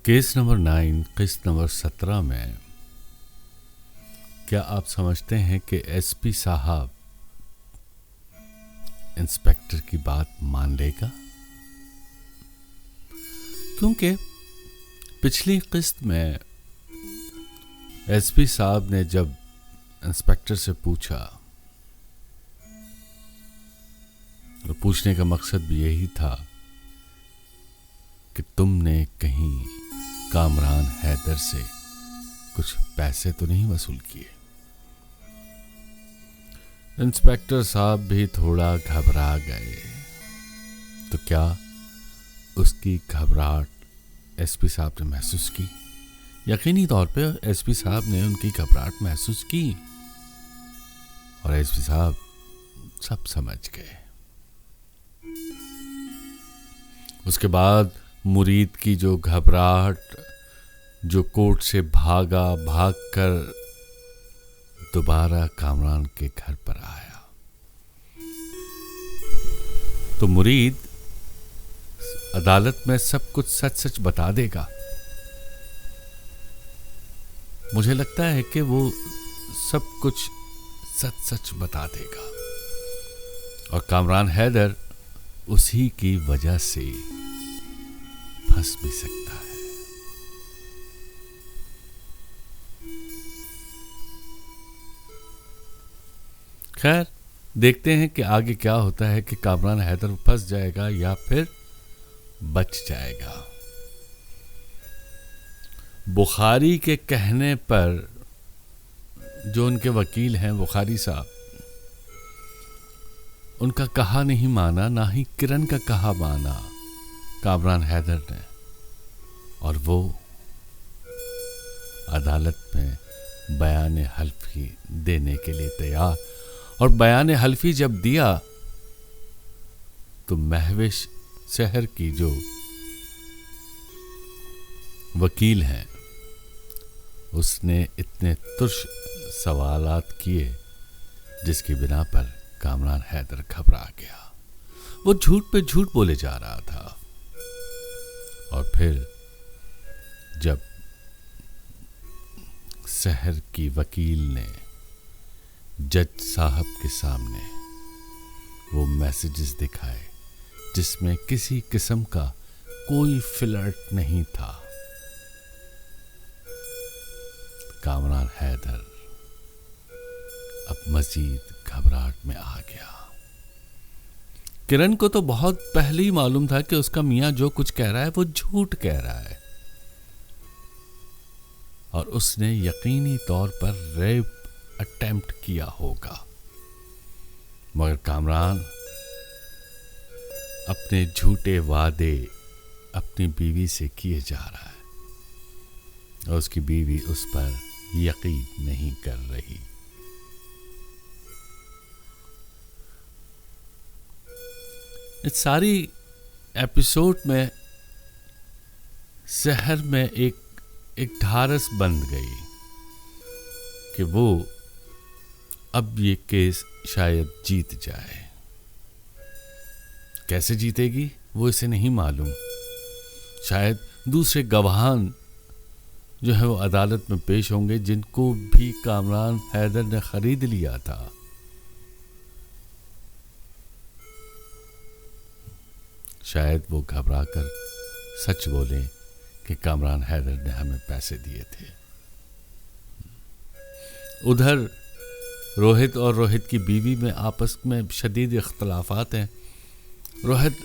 Case number 9 किस्त number 17 में क्या आप समझते हैं कि एसपी साहब इंस्पेक्टर की बात मान लेगा? क्योंकि पिछली किस्त में एसपी साहब ने जब इंस्पेक्टर से पूछा, और पूछने का मकसद भी यही था कि तुमने कहीं कामरान हैदर से कुछ पैसे तो नहीं वसूल किए। इंस्पेक्टर साहब भी थोड़ा घबरा गए। तो क्या उसकी घबराहट एसपी साहब ने महसूस की? यकीनी तौर पे एसपी साहब ने उनकी घबराहट महसूस की और एसपी साहब सब समझ गए। उसके बाद मुरीद की जो घबराहट, जो कोर्ट से भागकर दोबारा कामरान के घर पर आया, तो मुरीद अदालत में सब कुछ सच सच बता देगा। मुझे लगता है कि वो सब कुछ सच सच बता देगा और कामरान हैदर उसी की वजह से फंस भी सकता है। खैर, देखते हैं कि आगे क्या होता है, कि कामरान हैदर फंस जाएगा या फिर बच जाएगा। बुखारी के कहने पर जो उनके वकील हैं बुखारी साहब, उनका कहा नहीं माना, ना ही किरण का कहा माना कामरान हैदर ने, और वो अदालत में बयान हल्फी देने के लिए तैयार। और बयान हल्फी जब दिया तो महविश शहर की जो वकील हैं उसने इतने तुर्श सवालात किए जिसकी बिना पर कामरान हैदर घबरा गया। वो झूठ पे झूठ बोले जा रहा था। और फिर जब शहर की वकील ने जज साहब के सामने वो मैसेजेस दिखाए जिसमें किसी किस्म का कोई फ्लर्ट नहीं था, कामरान हैदर अब मजीद घबराहट में आ गया। किरण को तो बहुत पहले ही मालूम था कि उसका मियां जो कुछ कह रहा है वो झूठ कह रहा है, और उसने यकीनी तौर पर रेप अटेम्प्ट किया होगा। मगर कामरान अपने झूठे वादे अपनी बीवी से किए जा रहा है और उसकी बीवी उस पर यकीन नहीं कर रही। इस सारी एपिसोड में शहर में एक ढारस बन गई कि वो अब ये केस शायद जीत जाए। कैसे जीतेगी वो इसे नहीं मालूम। शायद दूसरे गवाहान जो है वो अदालत में पेश होंगे जिनको भी कामरान हैदर ने खरीद लिया था। शायद वो घबराकर सच बोले कि कामरान हैदर ने हमें पैसे दिए थे। उधर रोहित और रोहित की बीवी में आपस में शदीद इख्तलाफात हैं। रोहित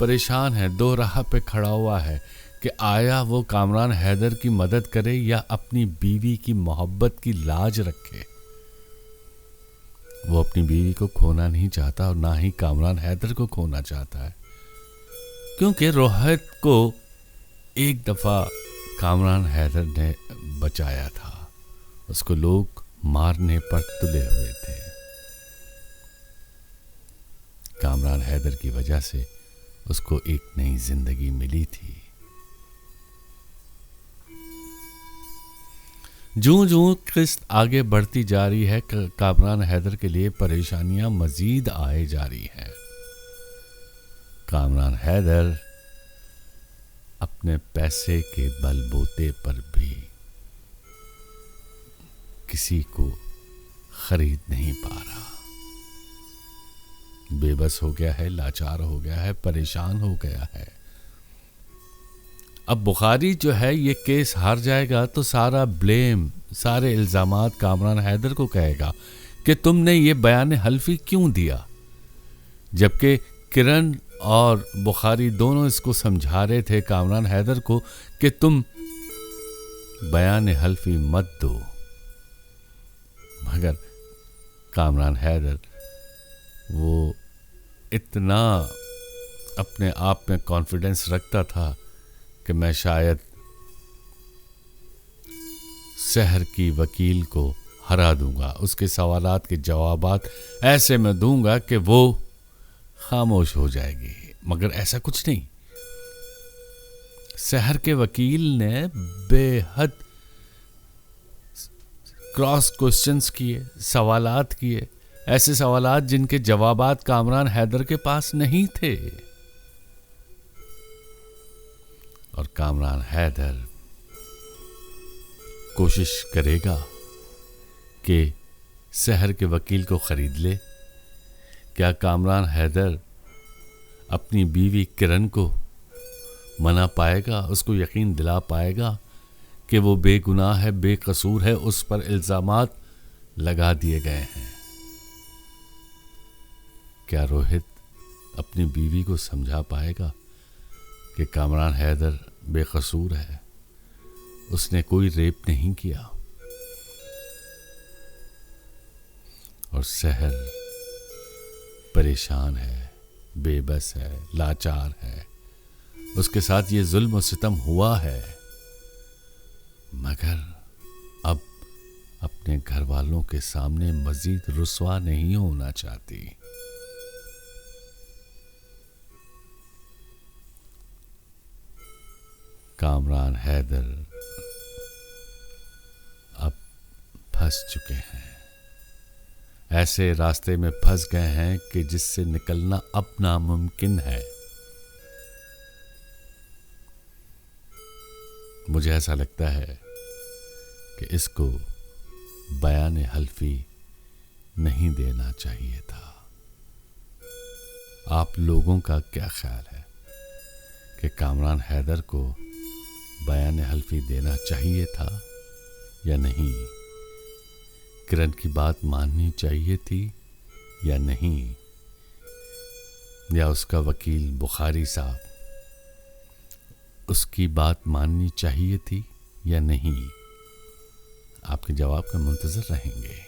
परेशान है, दो राह पे खड़ा हुआ है कि आया वो कामरान हैदर की मदद करे या अपनी बीवी की मोहब्बत की लाज रखे। वो अपनी बीवी को खोना नहीं चाहता और ना ही कामरान हैदर को खोना चाहता है, क्योंकि रोहित को एक दफा कामरान हैदर ने बचाया था। उसको लोग मारने पर तुले हुए थे। कामरान हैदर की वजह से उसको एक नई जिंदगी मिली थी। जूं जूं किस्त आगे बढ़ती जा रही है, कामरान हैदर के लिए परेशानियां मजीद आए जा रही हैं। कामरान हैदर अब اپنے پیسے کے بل بوتے پر بھی کسی کو خرید نہیں پا رہا، بے بس ہو گیا ہے، لاچار ہو گیا ہے، پریشان ہو گیا ہے۔ اب بخاری جو ہے یہ کیس ہار جائے گا تو سارا بلیم، سارے الزامات کامران حیدر کو کہے گا کہ تم نے یہ بیان حلفی کیوں دیا، جبکہ کرن اور بخاری دونوں اس کو سمجھا رہے تھے کامران حیدر کو کہ تم بیان حلفی مت دو، مگر کامران حیدر وہ اتنا اپنے آپ میں کانفیڈنس رکھتا تھا کہ میں شاید سحر کی وکیل کو ہرا دوں گا، اس کے سوالات کے جوابات ایسے میں دوں گا کہ وہ خاموش ہو جائے گی، مگر ایسا کچھ نہیں۔ سحر کے وکیل نے بے حد کراس کوسچنز کیے، سوالات کیے، ایسے سوالات جن کے جوابات کامران حیدر کے پاس نہیں تھے، اور کامران حیدر کوشش کرے گا کہ سحر کے وکیل کو خرید لے۔ کیا کامران حیدر اپنی بیوی کرن کو منا پائے گا، اس کو یقین دلا پائے گا کہ وہ بے گناہ ہے، بے قصور ہے، اس پر الزامات لگا دیے گئے ہیں؟ کیا روہت اپنی بیوی کو سمجھا پائے گا کہ کامران حیدر بے قصور ہے، اس نے کوئی ریپ نہیں کیا؟ اور سحر پریشان ہے، بے بس ہے، لاچار ہے، اس کے ساتھ یہ ظلم و ستم ہوا ہے، مگر اب اپنے گھر والوں کے سامنے مزید رسوا نہیں ہونا چاہتی۔ کامران حیدر اب پھنس چکے ہیں، ایسے راستے میں پھنس گئے ہیں کہ جس سے نکلنا اب ناممکن ہے۔ مجھے ایسا لگتا ہے کہ اس کو بیان حلفی نہیں دینا چاہیے تھا۔ آپ لوگوں کا کیا خیال ہے کہ کامران حیدر کو بیان حلفی دینا چاہیے تھا یا نہیں؟ کرن کی بات ماننی چاہیے تھی یا نہیں؟ یا اس کا وکیل بخاری صاحب، اس کی بات ماننی چاہیے تھی یا نہیں؟ آپ کے جواب کا منتظر رہیں گے۔